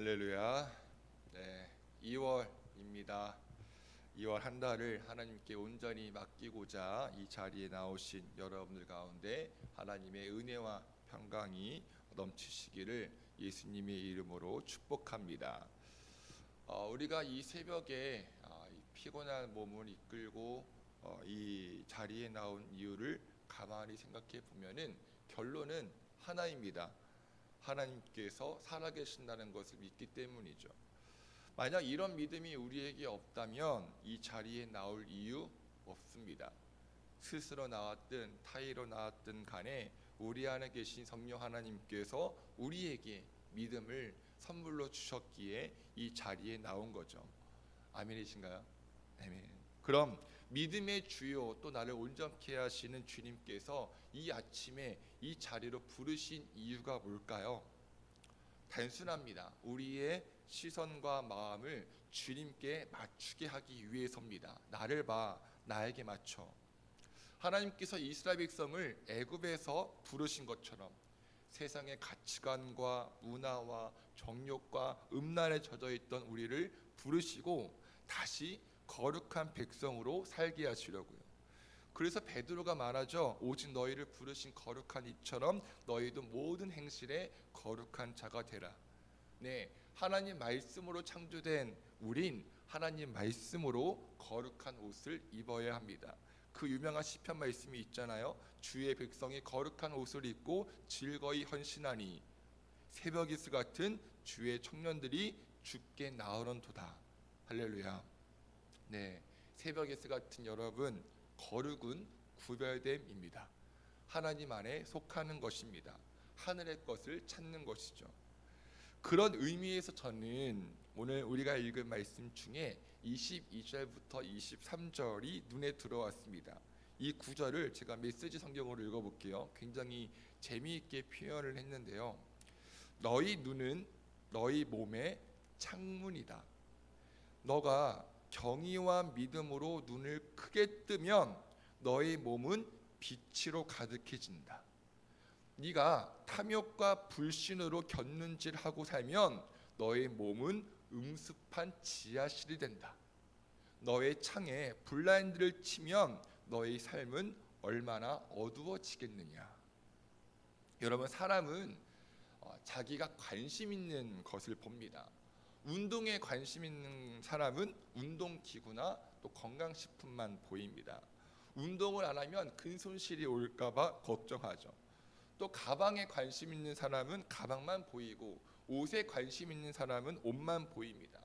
할렐루야. 네, 2월입니다. 2월 한 달을 하나님께 온전히 맡기고자 이 자리에 나오신 여러분들 가운데 하나님의 은혜와 평강이 넘치시기를 예수님의 이름으로 축복합니다. 우리가 이 새벽에 이 피곤한 몸을 이끌고 이 자리에 나온 이유를 가만히 생각해 보면은 결론은 하나입니다. 하나님께서 살아계신다는 것을 믿기 때문이죠. 만약 이런 믿음이 우리에게 없다면 이 자리에 나올 이유 없습니다. 스스로 나왔든 타의로 나왔든 간에 우리 안에 계신 성령 하나님께서 우리에게 믿음을 선물로 주셨기에 이 자리에 나온 거죠. 아멘이신가요? 아멘. 그럼 믿음의 주요 또 나를 온전케 하시는 주님께서 이 아침에 이 자리로 부르신 이유가 뭘까요? 단순합니다. 우리의 시선과 마음을 주님께 맞추게 하기 위해서입니다. 나를 봐, 나에게 맞춰. 하나님께서 이스라엘 백성을 애굽에서 부르신 것처럼 세상의 가치관과 문화와 정욕과 음란에 젖어 있던 우리를 부르시고 다시 거룩한 백성으로 살게 하시려고요. 그래서 베드로가 말하죠. 오직 너희를 부르신 거룩한 이처럼 너희도 모든 행실에 거룩한 자가 되라. 네, 하나님 말씀으로 창조된 우린 하나님 말씀으로 거룩한 옷을 입어야 합니다. 그 유명한 시편 말씀이 있잖아요. 주의 백성이 거룩한 옷을 입고 즐거이 헌신하니 새벽 이슬 같은 주의 청년들이 주께 나오는도다. 할렐루야. 네, 새벽 이슬 같은 여러분, 거룩은 구별됨입니다. 하나님 안에 속하는 것입니다. 하늘의 것을 찾는 것이죠. 그런 의미에서 저는 오늘 우리가 읽은 말씀 중에 22절부터 23절이 눈에 들어왔습니다. 이 구절을 제가 메시지 성경으로 읽어볼게요. 굉장히 재미있게 표현을 했는데요. 너희 눈은 너희 몸의 창문이다. 너가 경의와 믿음으로 눈을 크게 뜨면 너희 몸은 빛으로 가득해진다. 네가 탐욕과 불신으로 곁눈질하고 살면 너의 몸은 음습한 지하실이 된다. 너의 창에 블라인드를 치면 너의 삶은 얼마나 어두워지겠느냐. 여러분, 사람은 자기가 관심 있는 것을 봅니다. 운동에 관심 있는 사람은 운동기구나 또 건강식품만 보입니다. 운동을 안 하면 근손실이 올까봐 걱정하죠. 또 가방에 관심 있는 사람은 가방만 보이고 옷에 관심 있는 사람은 옷만 보입니다.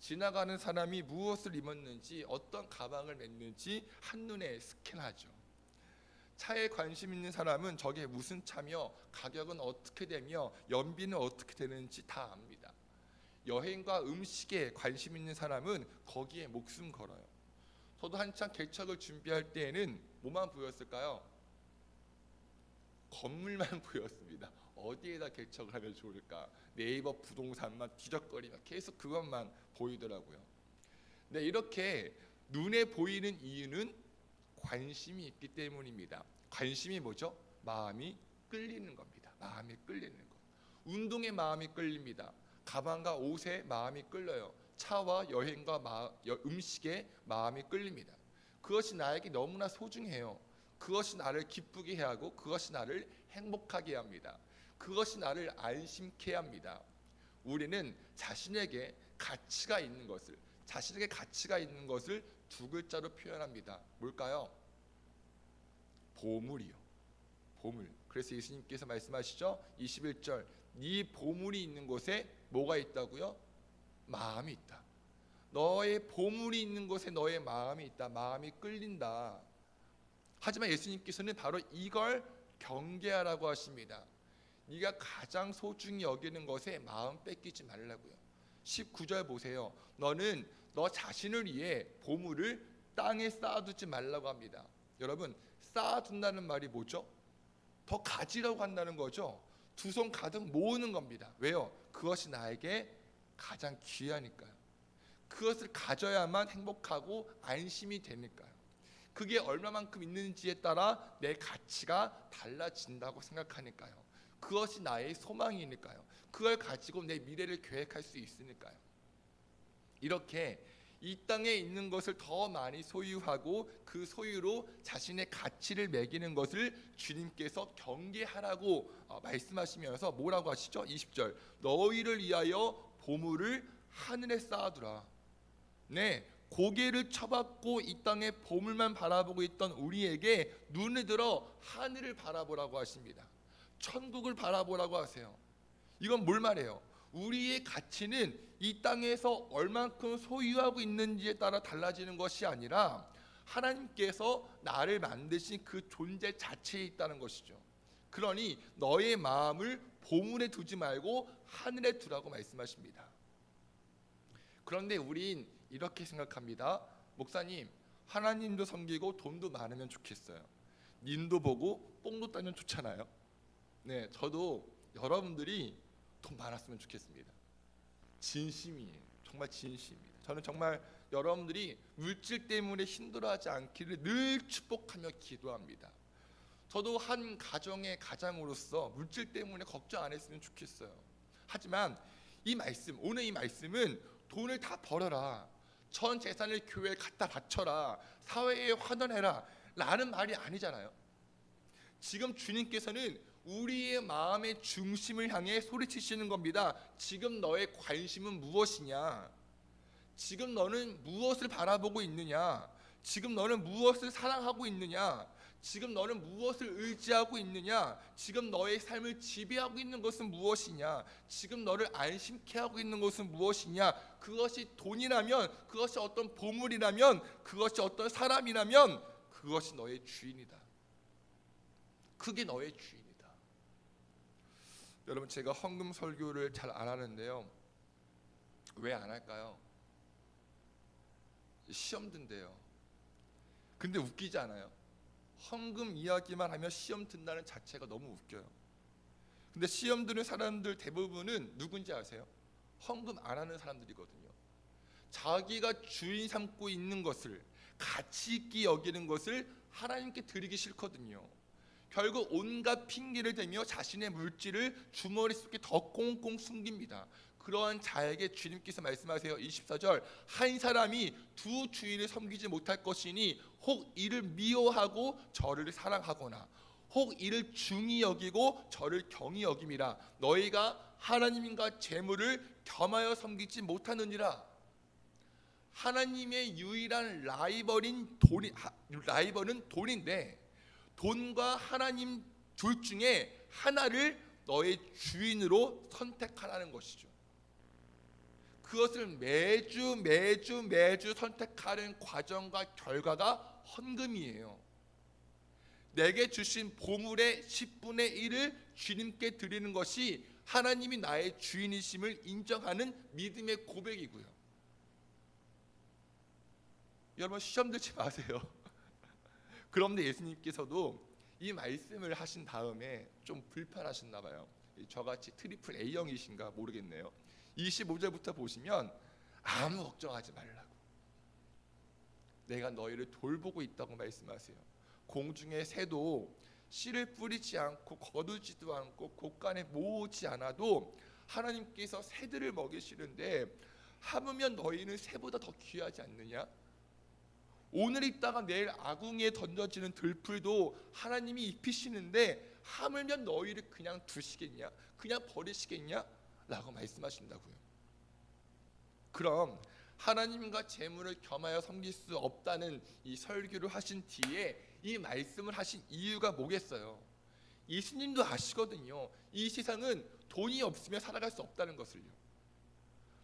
지나가는 사람이 무엇을 입었는지 어떤 가방을 맸는지 한눈에 스캔하죠. 차에 관심 있는 사람은 저게 무슨 차며 가격은 어떻게 되며 연비는 어떻게 되는지 다 압니다. 여행과 음식에 관심 있는 사람은 거기에 목숨 걸어요. 저도 한창 개척을 준비할 때에는 뭐만 보였을까요? 건물만 보였습니다. 어디에다 개척을 하면 좋을까? 네이버 부동산만 뒤적거리면 계속 그것만 보이더라고요. 네, 이렇게 눈에 보이는 이유는 관심이 있기 때문입니다. 관심이 뭐죠? 마음이 끌리는 겁니다. 마음이 끌리는 것. 운동에 마음이 끌립니다. 가방과 옷에 마음이 끌려요. 차와 여행과 음식에 마음이 끌립니다. 그것이 나에게 너무나 소중해요. 그것이 나를 기쁘게 해야 하고 그것이 나를 행복하게 합니다. 그것이 나를 안심케 합니다. 우리는 자신에게 가치가 있는 것을 두 글자로 표현합니다. 뭘까요? 보물이요. 보물. 그래서 예수님께서 말씀하시죠. 21절. 네 보물이 있는 곳에 뭐가 있다고요? 마음이 있다. 너의 보물이 있는 곳에 너의 마음이 있다. 마음이 끌린다. 하지만 예수님께서는 바로 이걸 경계하라고 하십니다. 네가 가장 소중히 여기는 것에 마음 뺏기지 말라고요. 19절 보세요. 너는 너 자신을 위해 보물을 땅에 쌓아두지 말라고 합니다. 여러분, 쌓아둔다는 말이 뭐죠? 더 가지라고 한다는 거죠. 두 손 가득 모으는 겁니다. 왜요? 그것이 나에게 가장 귀하니까요. 그것을 가져야만 행복하고 안심이 되니까요. 그게 얼마만큼 있는지에 따라 내 가치가 달라진다고 생각하니까요. 그것이 나의 소망이니까요. 그걸 가지고 내 미래를 계획할 수 있으니까요. 이렇게 이 땅에 있는 것을 더 많이 소유하고 그 소유로 자신의 가치를 매기는 것을 주님께서 경계하라고 말씀하시면서 뭐라고 하시죠? 20절, 너희를 위하여 보물을 하늘에 쌓아두라. 네, 고개를 쳐박고 이 땅의 보물만 바라보고 있던 우리에게 눈을 들어 하늘을 바라보라고 하십니다. 천국을 바라보라고 하세요. 이건 뭘 말해요? 우리의 가치는 이 땅에서 얼만큼 소유하고 있는지에 따라 달라지는 것이 아니라 하나님께서 나를 만드신 그 존재 자체에 있다는 것이죠. 그러니 너의 마음을 보물에 두지 말고 하늘에 두라고 말씀하십니다. 그런데 우린 이렇게 생각합니다. 목사님, 하나님도 섬기고 돈도 많으면 좋겠어요. 님도 보고 뽕도 따면 좋잖아요. 네, 저도 여러분들이 돈 많았으면 좋겠습니다. 진심이에요. 정말 진심입니다. 저는 정말 여러분들이 물질 때문에 힘들어하지 않기를 늘 축복하며 기도합니다. 저도 한 가정의 가장으로서 물질 때문에 걱정 안 했으면 좋겠어요. 하지만 이 말씀, 오늘 이 말씀은 돈을 다 벌어라, 전 재산을 교회에 갖다 바쳐라, 사회에 환원해라 라는 말이 아니잖아요. 지금 주님께서는 우리의 마음의 중심을 향해 소리치시는 겁니다. 지금 너의 관심은 무엇이냐? 지금 너는 무엇을 바라보고 있느냐? 지금 너는 무엇을 사랑하고 있느냐? 지금 너는 무엇을 의지하고 있느냐? 지금 너의 삶을 지배하고 있는 것은 무엇이냐? 지금 너를 안심케 하고 있는 것은 무엇이냐? 그것이 돈이라면, 그것이 어떤 보물이라면, 그것이 어떤 사람이라면 그것이 너의 주인이다. 그게 너의 주인이다. 여러분, 제가 헌금 설교를 잘 안 하는데요. 왜 안 할까요? 시험 든대요. 근데 웃기지 않아요? 헌금 이야기만 하면 시험 든다는 자체가 너무 웃겨요. 근데 시험 드는 사람들 대부분은 누군지 아세요? 헌금 안 하는 사람들이거든요. 자기가 주인 삼고 있는 것을, 가치 있게 여기는 것을 하나님께 드리기 싫거든요. 결국 온갖 핑계를 대며 자신의 물질을 주머니 속에 더 꽁꽁 숨깁니다. 그러한 자에게 주님께서 말씀하세요. 24절, 한 사람이 두 주인을 섬기지 못할 것이니 혹 이를 미워하고 저를 사랑하거나 혹 이를 중히 여기고 저를 경히 여김이라. 너희가 하나님과 재물을 겸하여 섬기지 못하느니라. 하나님의 유일한 라이벌은 돈인데, 돈과 하나님 둘 중에 하나를 너의 주인으로 선택하라는 것이죠. 그것을 매주 선택하는 과정과 결과가 헌금이에요. 내게 주신 보물의 10분의 1을 주님께 드리는 것이 하나님이 나의 주인이심을 인정하는 믿음의 고백이고요. 여러분, 시험 들지 마세요. 그런데 예수님께서도 이 말씀을 하신 다음에 좀 불편하셨나 봐요. 저같이 트리플 A형이신가 모르겠네요. 25절부터 보시면 아무 걱정하지 말라고, 내가 너희를 돌보고 있다고 말씀하세요. 공중의 새도 씨를 뿌리지 않고 거두지도 않고 곳간에 모으지 않아도 하나님께서 새들을 먹이시는데 하물며 너희는 새보다 더 귀하지 않느냐? 오늘 있다가 내일 아궁이에 던져지는 들풀도 하나님이 입히시는데 하물며 너희를 그냥 두시겠냐? 그냥 버리시겠냐? 라고 말씀하신다고요. 그럼 하나님과 재물을 겸하여 섬길 수 없다는 이 설교를 하신 뒤에 이 말씀을 하신 이유가 뭐겠어요? 예수님도 아시거든요. 이 세상은 돈이 없으면 살아갈 수 없다는 것을요.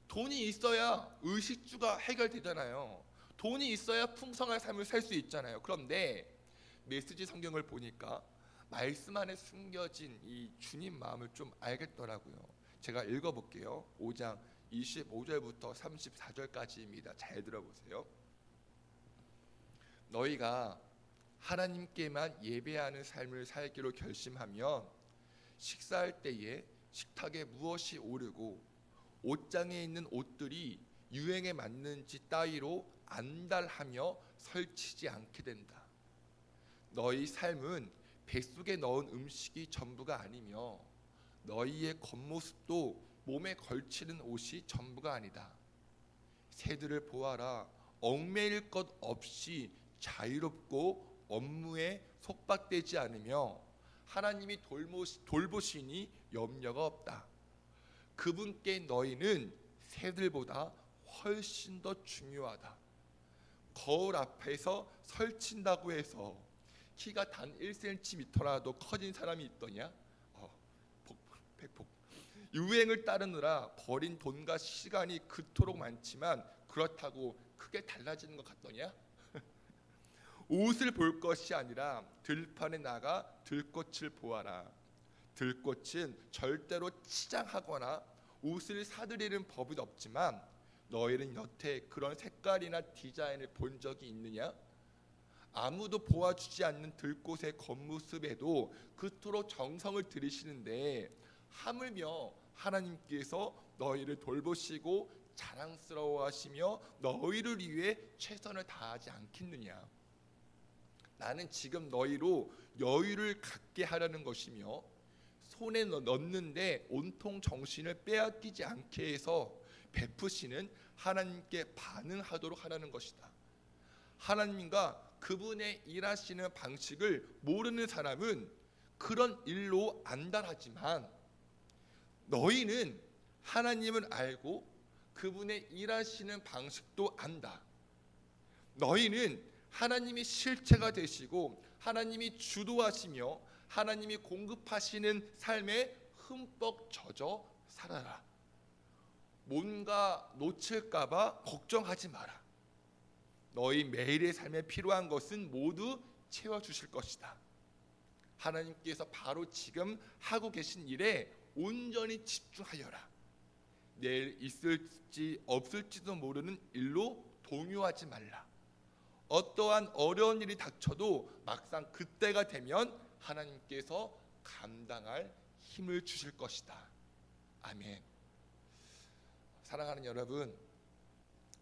돈이 있어야 의식주가 해결되잖아요. 돈이 있어야 풍성한 삶을 살 수 있잖아요. 그런데 메시지 성경을 보니까 말씀 안에 숨겨진 이 주님 마음을 좀 알겠더라고요. 제가 읽어볼게요. 5장 25절부터 34절까지입니다. 잘 들어보세요. 너희가 하나님께만 예배하는 삶을 살기로 결심하면 식사할 때에 식탁에 무엇이 오르고 옷장에 있는 옷들이 유행에 맞는지 따위로 안달하며 설치지 않게 된다. 너희 삶은 뱃속에 넣은 음식이 전부가 아니며 너희의 겉모습도 몸에 걸치는 옷이 전부가 아니다. 새들을 보아라. 얽매일 것 없이 자유롭고 업무에 속박되지 않으며 하나님이 돌보시니 염려가 없다. 그분께 너희는 새들보다 훨씬 더 중요하다. 거울 앞에서 설친다고 해서 키가 단 1cm라도 커진 사람이 있더냐? 백폭. 유행을 따르느라 버린 돈과 시간이 그토록 많지만 그렇다고 크게 달라지는 것 같더냐? 옷을 볼 것이 아니라 들판에 나가 들꽃을 보아라. 들꽃은 절대로 치장하거나 옷을 사들이는 법이 없지만 너희는 여태 그런 색깔이나 디자인을 본 적이 있느냐? 아무도 보아주지 않는 들꽃의 겉모습에도 그토록 정성을 들이시는데 하물며 하나님께서 너희를 돌보시고 자랑스러워하시며 너희를 위해 최선을 다하지 않겠느냐? 나는 지금 너희로 여유를 갖게 하려는 것이며 손에 넣는데 온통 정신을 빼앗기지 않게 해서 베푸시는 하나님께 반응하도록 하라는 것이다. 하나님과 그분의 일하시는 방식을 모르는 사람은 그런 일로 안달하지만 너희는 하나님을 알고 그분의 일하시는 방식도 안다. 너희는 하나님이 실체가 되시고 하나님이 주도하시며 하나님이 공급하시는 삶에 흠뻑 젖어 살아라. 뭔가 놓칠까봐 걱정하지 마라. 너희 매일의 삶에 필요한 것은 모두 채워주실 것이다. 하나님께서 바로 지금 하고 계신 일에 온전히 집중하여라. 내일 있을지 없을지도 모르는 일로 동요하지 말라. 어떠한 어려운 일이 닥쳐도 막상 그때가 되면 하나님께서 감당할 힘을 주실 것이다. 아멘. 사랑하는 여러분,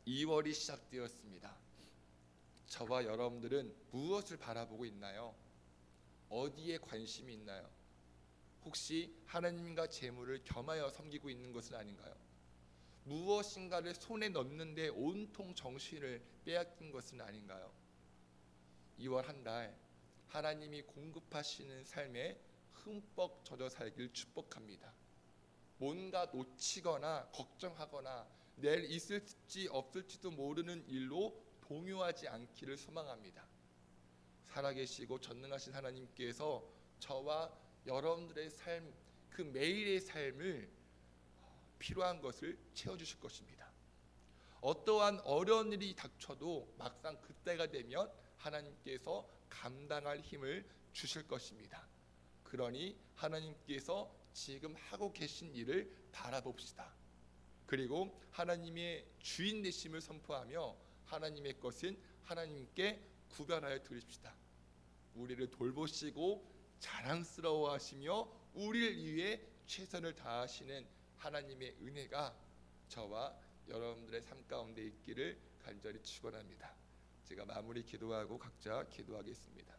2월이 시작되었습니다. 저와 여러분들은 무엇을 바라보고 있나요? 어디에 관심이 있나요? 혹시 하나님과 재물을 겸하여 섬기고 있는 것은 아닌가요? 무엇인가를 손에 넣는데 온통 정신을 빼앗긴 것은 아닌가요? 2월 한 달 하나님이 공급하시는 삶에 흠뻑 젖어 살길 축복합니다. 뭔가 놓치거나 걱정하거나 내일 있을지 없을지도 모르는 일로 동요하지 않기를 소망합니다. 살아계시고 전능하신 하나님께서 저와 여러분들의 삶, 그 매일의 삶을 필요한 것을 채워주실 것입니다. 어떠한 어려운 일이 닥쳐도 막상 그때가 되면 하나님께서 감당할 힘을 주실 것입니다. 그러니 하나님께서 지금 하고 계신 일을 바라봅시다. 그리고 하나님의 주인 되심을 선포하며 하나님의 것은 하나님께 구별하여 드립시다. 우리를 돌보시고 자랑스러워하시며 우리를 위해 최선을 다하시는 하나님의 은혜가 저와 여러분들의 삶 가운데 있기를 간절히 축원합니다. 제가 마무리 기도하고 각자 기도하겠습니다.